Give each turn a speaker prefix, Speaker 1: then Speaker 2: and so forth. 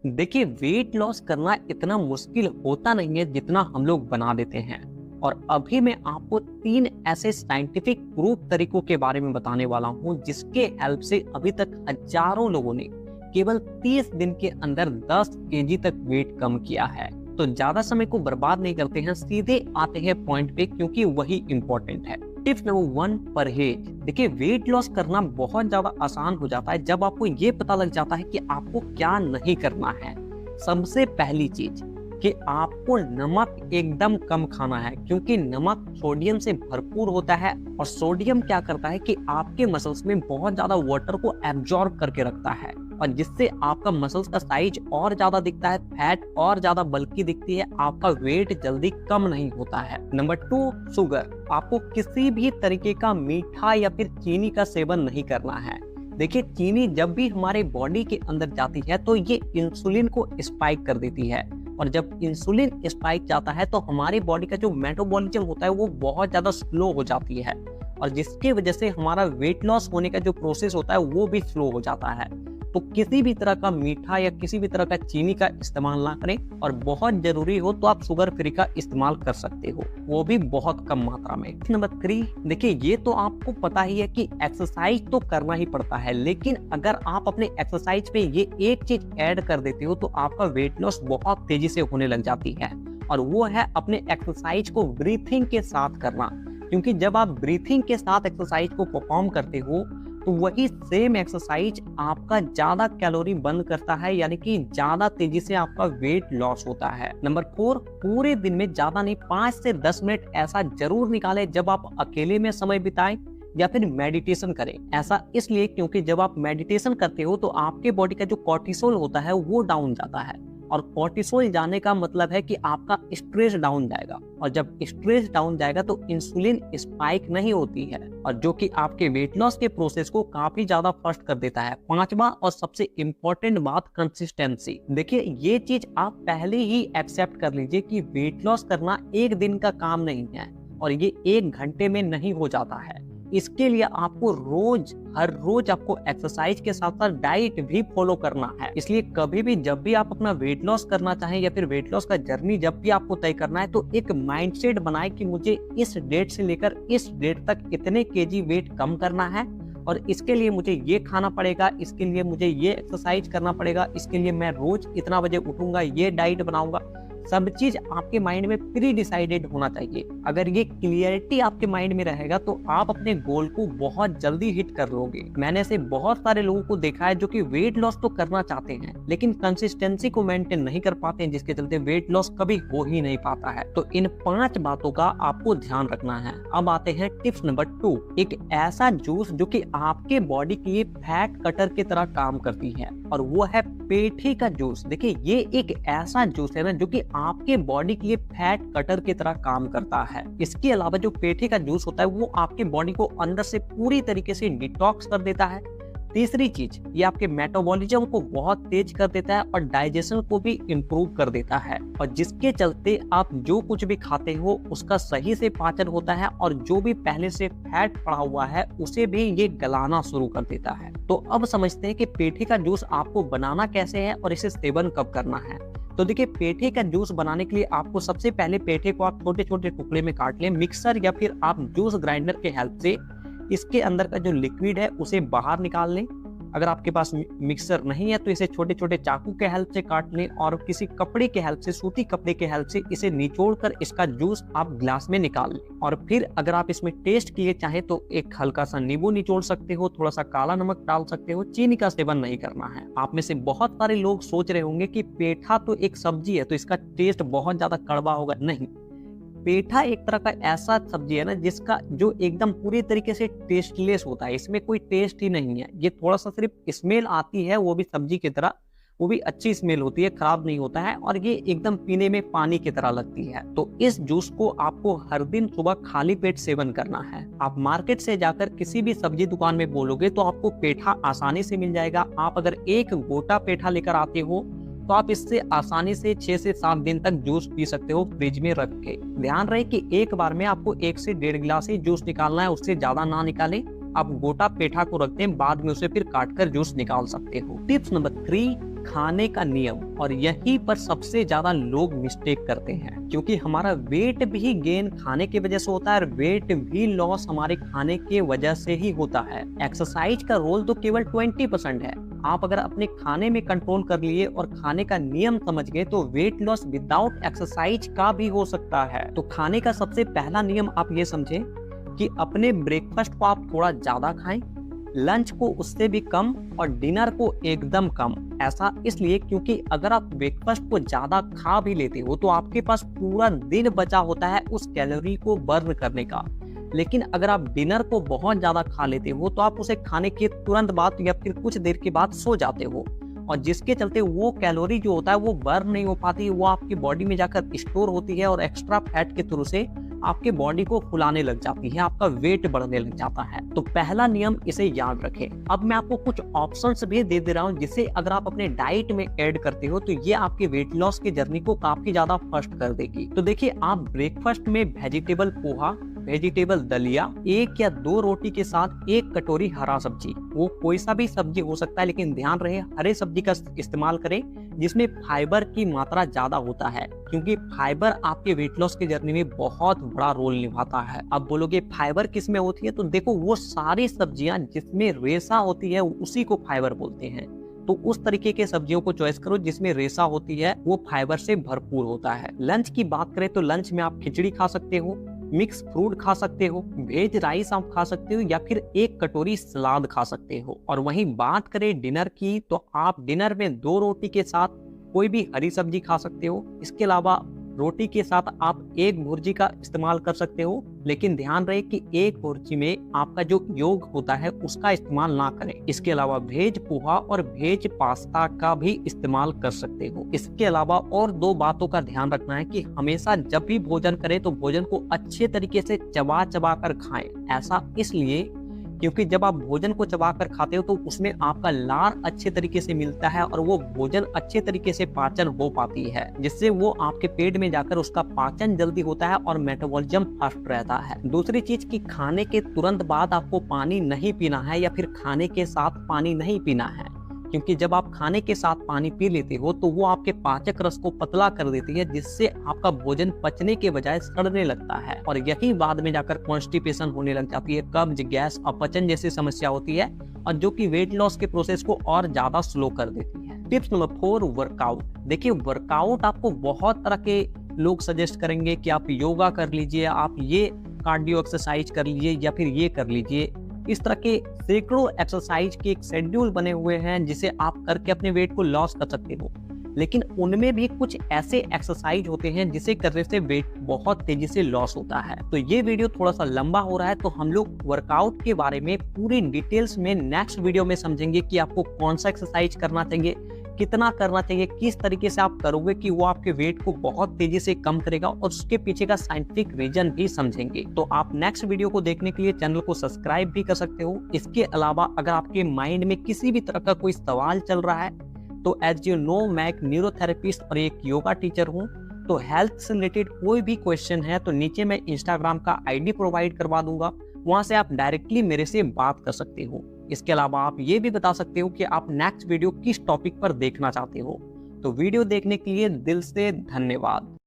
Speaker 1: देखिए, weight loss करना इतना मुश्किल होता नहीं है जितना हम लोग बना देते हैं। और अभी मैं आपको 3 ऐसे साइंटिफिक प्रूफ तरीकों के बारे में बताने वाला हूं जिसके हेल्प से अभी तक हजारों लोगों ने केवल 30 दिन के अंदर 10 केजी तक वेट कम किया है। तो ज्यादा समय को बर्बाद नहीं करते हैं, सीधे आते हैं पॉइंट पे, क्योंकि वही इंपॉर्टेंट है। टिप नंबर 1, परहेज। देखिए, वेट लॉस करना बहुत ज्यादा आसान हो जाता है जब आपको ये पता लग जाता है कि आपको क्या नहीं करना है। सबसे पहली चीज कि आपको नमक एकदम कम खाना है, क्योंकि नमक सोडियम से भरपूर होता है और सोडियम क्या करता है कि आपके मसल्स में बहुत ज्यादा वाटर को एब्जॉर्ब करके रखता है, और जिससे आपका मसल्स का साइज और ज्यादा दिखता है, फैट और ज्यादा बल्कि दिखती है, आपका वेट जल्दी कम नहीं होता है। Number 2, sugar. आपको किसी भी तरीके का मीठा या फिर चीनी का सेवन नहीं करना है। देखिए, चीनी जब भी हमारे बॉडी के अंदर जाती है तो ये इंसुलिन को स्पाइक कर देती है, और जब इंसुलिन स्पाइक जाता है तो हमारी बॉडी का जो मेटाबॉलिज्म होता है वो बहुत ज्यादा स्लो हो जाती है, और जिसकी वजह से हमारा वेट लॉस होने का जो प्रोसेस होता है वो भी स्लो हो जाता है। तो किसी भी तरह का मीठा या किसी भी तरह का चीनी का इस्तेमाल ना करें, और बहुत जरूरी हो तो आप शुगर फ्री का इस्तेमाल कर सकते हो, वो भी बहुत कम मात्रा में। नंबर 3, देखिए, ये तो आपको पता ही है कि एक्सरसाइज तो करना ही पड़ता है, लेकिन अगर आप अपने एक्सरसाइज पे ये एक चीज ऐड कर देते हो तो आपका वेट लॉस बहुत तेजी से होने लग जाती है, और वो है अपने एक्सरसाइज को ब्रीथिंग के साथ करना। क्योंकि जब आप ब्रीथिंग के साथ एक्सरसाइज को परफॉर्म करते हो तो वही सेम एक्सरसाइज आपका ज्यादा कैलोरी बर्न करता है, यानी कि ज्यादा तेजी से आपका वेट लॉस होता है। नंबर 4, पूरे दिन में ज्यादा नहीं 5 से 10 मिनट ऐसा जरूर निकालें जब आप अकेले में समय बिताएं या फिर मेडिटेशन करें। ऐसा इसलिए क्योंकि जब आप मेडिटेशन करते हो तो आपके बॉडी का जो कॉर्टिसोल होता है वो डाउन जाता है, और कॉर्टिसोल जाने का मतलब है कि आपका स्ट्रेस डाउन जाएगा, और जब स्ट्रेस डाउन जाएगा तो इंसुलिन स्पाइक नहीं होती है, और जो कि आपके वेट लॉस के प्रोसेस को काफी ज्यादा फास्ट कर देता है। 5वां और सबसे इंपॉर्टेंट बात, कंसिस्टेंसी। देखिए, ये चीज आप पहले ही एक्सेप्ट कर लीजिए कि वेट लॉस करना एक दिन का काम नहीं है, और ये 1 घंटे में नहीं हो जाता है। इसके लिए आपको हर रोज आपको एक्सरसाइज के साथ साथ डाइट भी फॉलो करना है। इसलिए कभी भी जब भी आप अपना वेट लॉस करना चाहें या फिर वेट लॉस का जर्नी जब भी आपको तय करना है, तो एक माइंडसेट बनाए कि मुझे इस डेट से लेकर इस डेट तक इतने केजी वेट कम करना है, और इसके लिए मुझे ये खाना पड़ेगा, इसके लिए मुझे ये एक्सरसाइज करना पड़ेगा, इसके लिए मैं रोज इतना बजे उठूंगा, ये डाइट बनाऊंगा। सब चीज आपके माइंड में प्री डिसाइडेड होना चाहिए। अगर ये क्लियरिटी आपके माइंड में रहेगा तो आप अपने गोल को बहुत जल्दी हिट कर लोगे। मैंने ऐसे बहुत सारे लोगों को देखा है जो कि वेट लॉस तो करना चाहते हैं लेकिन कंसिस्टेंसी को मेंटेन नहीं कर पाते हैं, जिसके चलते वेट लॉस कभी हो ही नहीं पाता है। तो इन 5 बातों का आपको ध्यान रखना है। अब आते हैं टिप्स नंबर 2, एक ऐसा जूस जो कि आपके बॉडी के लिए फैट कटर की तरह काम करती है, और वो है पेठे का जूस। देखिए, ये एक ऐसा जूस है ना जो कि आपके बॉडी के लिए फैट कटर की तरह काम करता है। इसके अलावा जो पेठे का जूस होता है वो आपके बॉडी को अंदर से पूरी तरीके से डिटॉक्स कर देता है। तीसरी चीज, ये आपके मेटाबॉलिज्म को बहुत तेज कर देता है और डाइजेशन को भी इम्प्रूव कर देता है, और जिसके चलते आप जो कुछ भी खाते हो उसका सही से पाचन होता है, और जो भी पहले से फैट पड़ा हुआ है उसे भी ये गलाना शुरू कर देता है। तो अब समझते हैं कि पेठे का जूस आपको बनाना कैसे है और इसे सेवन कब करना है। तो देखिए, पेठे का जूस बनाने के लिए आपको सबसे पहले पेठे को आप छोटे छोटे टुकड़े में काट लें। मिक्सर या फिर आप जूस ग्राइंडर के हेल्प से इसके अंदर का जो लिक्विड है उसे बाहर निकाल लें। अगर आपके पास मिक्सर नहीं है तो इसे छोटे छोटे चाकू के हेल्प से काट लें, और किसी कपड़े के हेल्प से, सूती कपड़े के हेल्प से इसे निचोड़ कर इसका जूस आप ग्लास में निकाल लें। और फिर अगर आप इसमें टेस्ट के लिए चाहें तो एक हल्का सा नींबू निचोड़ सकते हो, थोड़ा सा काला नमक डाल सकते हो। चीनी का सेवन नहीं करना है। आप में से बहुत सारे लोग सोच रहे होंगे कि पेठा तो एक सब्जी है तो इसका टेस्ट बहुत ज्यादा कड़वा होगा। नहीं, पेठा एक तरह का ऐसा सब्जी है ना जिसका जो एकदम पूरी तरीके से टेस्टलेस होता है, इसमें कोई टेस्ट ही नहीं है। ये थोड़ा सा सिर्फ स्मेल आती है, वो भी सब्जी की तरह, वो भी अच्छी स्मेल होती है, खराब नहीं होता है, और ये एकदम पीने में पानी की तरह लगती है। तो इस जूस को आपको हर दिन सुबह खाली पेट सेवन करना है। आप मार्केट से जाकर किसी भी सब्जी दुकान में बोलोगे तो आपको पेठा आसानी से मिल जाएगा। आप अगर एक गोटा पेठा लेकर आते हो तो आप इससे आसानी से 6 से 7 दिन तक जूस पी सकते हो फ्रिज में रख के। ध्यान रहे कि एक बार में आपको 1 से 1.5 गिलास ही जूस निकालना है, उससे ज्यादा ना निकालें। आप गोटा पेठा को रखते हैं, बाद में उसे फिर काट कर जूस निकाल सकते हो। टिप्स नंबर 3, खाने का नियम। और यहीं पर सबसे ज्यादा लोग मिस्टेक करते हैं, क्योंकि हमारा वेट भी गेन खाने की वजह से होता है और वेट भी लॉस हमारे खाने के वजह से ही होता है। एक्सरसाइज का रोल तो केवल 20% है। आप अगर अपने खाने में कंट्रोल कर लिए और खाने का नियम समझ गए तो वेट लॉस विदाउट एक्सरसाइज का भी हो सकता है। तो खाने का सबसे पहला नियम आप ये समझें कि अपने ब्रेकफास्ट को आप थोड़ा ज्यादा खाएं, लंच को उससे भी कम और डिनर को एकदम कम। ऐसा इसलिए क्योंकि अगर आप ब्रेकफास्ट को ज्यादा खा भी लेते हो तो आपके पास पूरा दिन बचा होता है उस कैलोरी को बर्न करने का। लेकिन अगर आप डिनर को बहुत ज्यादा खा लेते हो तो आप उसे खाने के तुरंत बाद या फिर कुछ देर के बाद सो जाते हो, और जिसके चलते वो कैलोरी जो होता है वो बर्न नहीं हो पाती, वो आपकी बॉडी में जाकर स्टोर होती है और एक्स्ट्रा फैट के थ्रू से आपके बॉडी को फुलाने लग जाती है, आपका वेट बढ़ने लग जाता है। तो पहला नियम इसे याद रखें। अब मैं आपको कुछ ऑप्शंस भी दे रहा हूं जिसे अगर आप अपने डाइट में ऐड करते हो तो ये आपके वेट लॉस की जर्नी को काफी ज्यादा फास्ट कर देगी। तो देखिए, आप ब्रेकफास्ट में वेजिटेबल पोहा, वेजिटेबल दलिया, 1 या 2 रोटी के साथ 1 कटोरी हरा सब्जी, वो कोई सा भी सब्जी हो सकता है लेकिन ध्यान रहे हरे सब्जी का इस्तेमाल करें जिसमें फाइबर की मात्रा ज्यादा होता है, क्योंकि फाइबर आपके वेट लॉस की जर्नी में बहुत बड़ा रोल निभाता है। अब बोलोगे फाइबर किस में होती है, तो देखो वो सारी सब्जियां जिसमें रेशा होती है उसी को फाइबर बोलते हैं। तो उस तरीके के सब्जियों को चॉइस करो जिसमें रेशा होती है, वो फाइबर से भरपूर होता है। लंच की बात करें तो लंच में आप खिचड़ी खा सकते हो, मिक्स फ्रूट खा सकते हो, वेज राइस आप खा सकते हो या फिर 1 कटोरी सलाद खा सकते हो। और वहीं बात करें डिनर की तो आप डिनर में 2 रोटी के साथ कोई भी हरी सब्जी खा सकते हो। इसके अलावा रोटी के साथ आप 1 भुर्जी का इस्तेमाल कर सकते हो, लेकिन ध्यान रहे कि 1 भुर्जी में आपका जो योग होता है उसका इस्तेमाल ना करें। इसके अलावा वेज पोहा और वेज पास्ता का भी इस्तेमाल कर सकते हो। इसके अलावा और 2 बातों का ध्यान रखना है कि हमेशा जब भी भोजन करें तो भोजन को अच्छे तरीके से चबा चबा कर खाएं। ऐसा इसलिए क्योंकि जब आप भोजन को चबाकर खाते हो तो उसमें आपका लार अच्छे तरीके से मिलता है और वो भोजन अच्छे तरीके से पाचन हो पाती है, जिससे वो आपके पेट में जाकर उसका पाचन जल्दी होता है और मेटाबॉलिज्म फास्ट रहता है। दूसरी चीज कि खाने के तुरंत बाद आपको पानी नहीं पीना है या फिर खाने के साथ पानी नहीं पीना है, क्योंकि जब आप खाने के साथ पानी पी लेते हो तो वो आपके पाचक रस को पतला कर देती है, जिससे आपका भोजन पचने के बजाय सड़ने लगता है और यही बाद में जाकर कॉन्स्टिपेशन होने लग जाती है, कब्ज, गैस, अपचन जैसी समस्या होती है, और जो कि वेट लॉस के प्रोसेस को और ज्यादा स्लो कर देती है। Tips number 4, workout. देखिए, वर्कआउट आपको बहुत तरह के लोग सजेस्ट करेंगे कि आप योगा कर लीजिए, आप ये कार्डियो एक्सरसाइज कर लीजिए या फिर ये कर लीजिए। इस तरह के सैकड़ों एक्सरसाइज के एक शेड्यूल बने हुए हैं जिसे आप करके अपने वेट को लॉस कर सकते हो, लेकिन उनमें भी कुछ ऐसे एक्सरसाइज होते हैं जिसे करने से वेट बहुत तेजी से लॉस होता है। तो ये वीडियो थोड़ा सा लंबा हो रहा है, तो हम लोग वर्कआउट के बारे में पूरी डिटेल्स में नेक्स्ट वीडियो में समझेंगे कि आपको कौन सा एक्सरसाइज करना चाहिए, कितना करना चाहिए, किस तरीके से आप करोगे कि वो आपके वेट को बहुत तेजी से कम करेगा, और उसके पीछे का साइंटिफिक रीजन भी समझेंगे। तो आप नेक्स्ट वीडियो को देखने के लिए चैनल को सब्सक्राइब भी कर सकते हो। इसके अलावा अगर आपके माइंड में किसी भी तरह का कोई सवाल चल रहा है तो एज यू नो, मैं एक न्यूरोथेरेपिस्ट और एक योगा टीचर हूँ, तो हेल्थ से रिलेटेड कोई भी क्वेश्चन है तो नीचे मैं इंस्टाग्राम का आईडी प्रोवाइड करवा दूंगा, वहां से आप डायरेक्टली मेरे से बात कर सकते हो। इसके अलावा आप ये भी बता सकते हो कि आप नेक्स्ट वीडियो किस टॉपिक पर देखना चाहते हो। तो वीडियो देखने के लिए दिल से धन्यवाद।